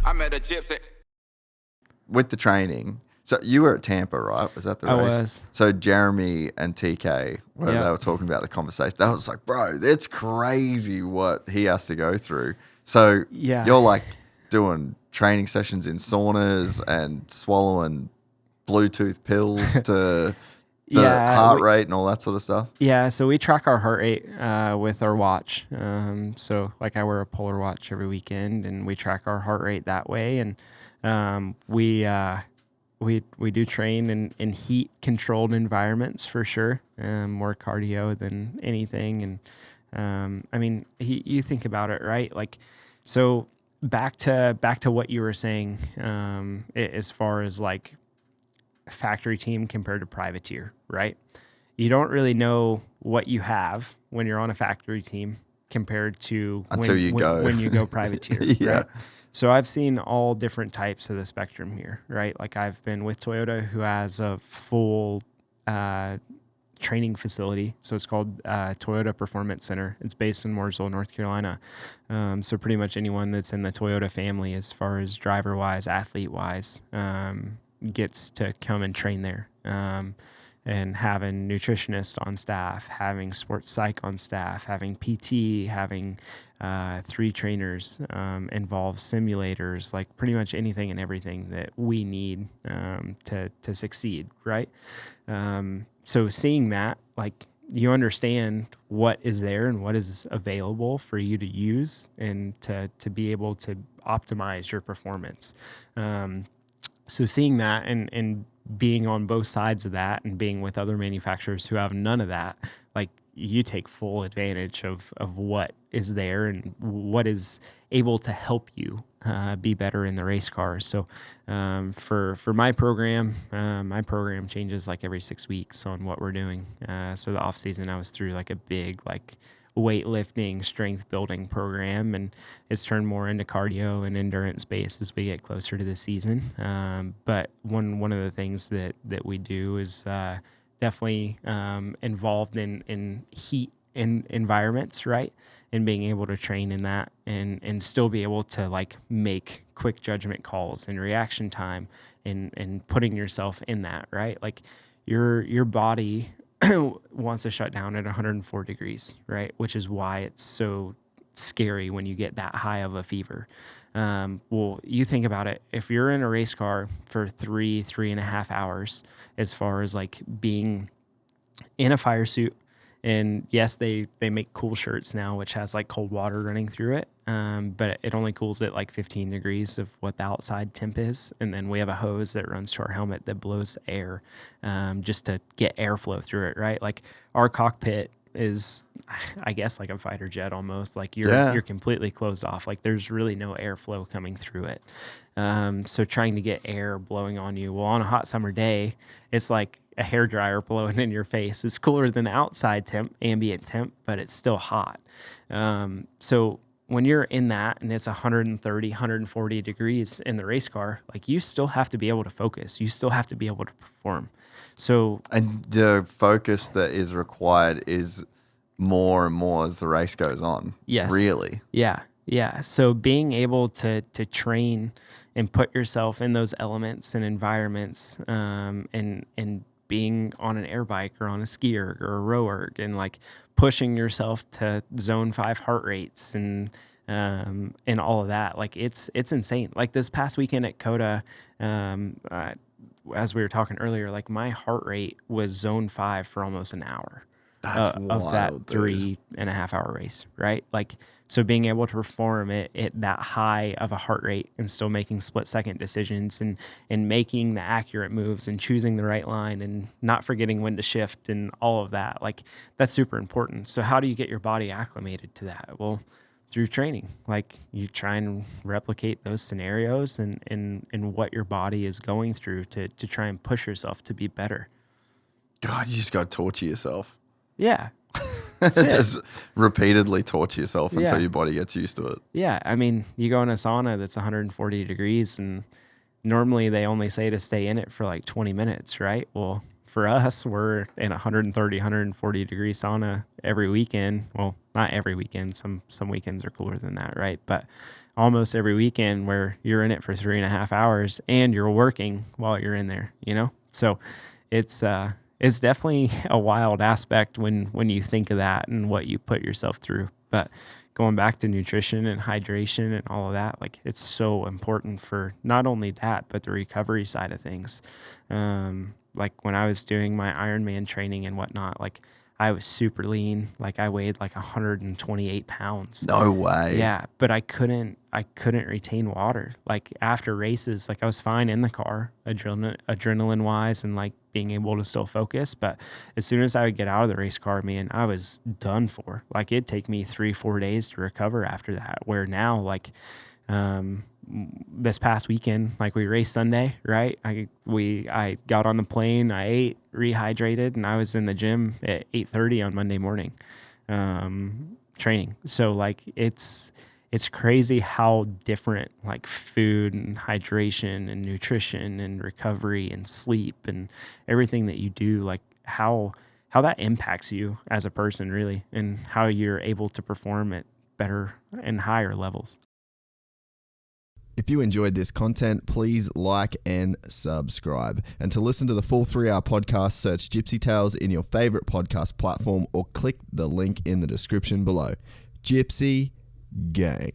I met a gypsy. With the training, so you were at Tampa, right? Was that the race? I was. So Jeremy and TK, when Yep. they were talking about the conversation, that was like, bro, it's crazy what he has to go through. So Yeah. you're like doing training sessions in saunas and swallowing Bluetooth pills to the heart rate and all that sort of stuff. Yeah, so we track our heart rate with our watch. So like I wear a Polar watch every weekend, and we track our heart rate that way. And we do train in heat controlled environments for sure. More cardio than anything. And I mean, you think about it, right? Like, so back to what you were saying, as far as like factory team compared to privateer, right? You don't really know what you have when you're on a factory team compared to when you go privateer. Yeah. Right? So I've seen all different types of the spectrum here, right? Like I've been with Toyota, who has a full training facility. So it's called Toyota Performance Center. It's based in Mooresville, North Carolina. So pretty much anyone that's in the Toyota family, as far as driver-wise, athlete-wise, gets to come and train there. And having nutritionists on staff, having sports psych on staff, having PT, having 3 trainers involved, simulators, like pretty much anything and everything that we need to succeed, right? So seeing that, like, you understand what is there and what is available for you to use and to be able to optimize your performance. So seeing that and being on both sides of that and being with other manufacturers who have none of that, like, you take full advantage of what is there and what is able to help you be better in the race cars. So for my program changes like every 6 weeks on what we're doing. So the off season I was through like a big like weightlifting, strength building program, and it's turned more into cardio and endurance based as we get closer to the season. But one of the things that we do is definitely involved in heat environments, right? And being able to train in that and still be able to like make quick judgment calls and reaction time and putting yourself in that, right? Like your body wants to shut down at 104 degrees, right? Which is why it's so scary when you get that high of a fever. Well, you think about it. If you're in a race car for 3.5 hours, as far as like being in a fire suit, and yes, they make cool shirts now, which has like cold water running through it. But it only cools at like 15 degrees of what the outside temp is. And then we have a hose that runs to our helmet that blows air, just to get airflow through it, right? Like our cockpit is, I guess, like a fighter jet almost. Like you're completely closed off. Like there's really no airflow coming through it. So trying to get air blowing on you. Well, on a hot summer day, it's like a hairdryer blowing in your face. It's cooler than the outside temp, ambient temp, but it's still hot. So when you're in that and it's 130, 140 degrees in the race car, like you still have to be able to focus. You still have to be able to perform. So, and the focus that is required is more and more as the race goes on. Yes. Really? Yeah. Yeah. So being able to train and put yourself in those elements and environments, and being on an air bike or on a ski erg or a row erg and like pushing yourself to zone 5 heart rates and all of that, like it's insane. Like this past weekend at COTA, as we were talking earlier, like my heart rate was zone 5 for almost an hour. That's wild, of that 3.5 hour race, right? Like, so being able to perform it at that high of a heart rate and still making split second decisions and making the accurate moves and choosing the right line and not forgetting when to shift and all of that, like that's super important. So how do you get your body acclimated to that? Well, through training. Like you try and replicate those scenarios and what your body is going through to try and push yourself to be better. God, you just got to torture yourself. Yeah. Just repeatedly torture yourself until your body gets used to it. Yeah. I mean, you go in a sauna that's 140 degrees and normally they only say to stay in it for like 20 minutes, right? Well, for us, we're in 130, 140 degree sauna every weekend. Well, not every weekend. Some weekends are cooler than that, right? But almost every weekend where you're in it for 3.5 hours and you're working while you're in there, So it's definitely a wild aspect when you think of that and what you put yourself through. But going back to nutrition and hydration and all of that, like it's so important for not only that, but the recovery side of things. Like when I was doing my Ironman training and whatnot, like I was super lean. Like I weighed like 128 pounds. No way. Yeah, but I couldn't retain water. Like after races, like I was fine in the car, adrenaline wise, and like being able to still focus. But as soon as I would get out of the race car, man, I was done for. Like it'd take me 3-4 days to recover after that. Where now, like, this past weekend, like we raced Sunday, right? I got on the plane, I ate, rehydrated, and I was in the gym at 8:30 on Monday morning, training. So like it's crazy how different like food and hydration and nutrition and recovery and sleep and everything that you do, like how that impacts you as a person really, and how you're able to perform at better and higher levels. If you enjoyed this content, please like and subscribe. And to listen to the full 3-hour podcast, search Gypsy Tales in your favorite podcast platform or click the link in the description below. Gypsy Gang.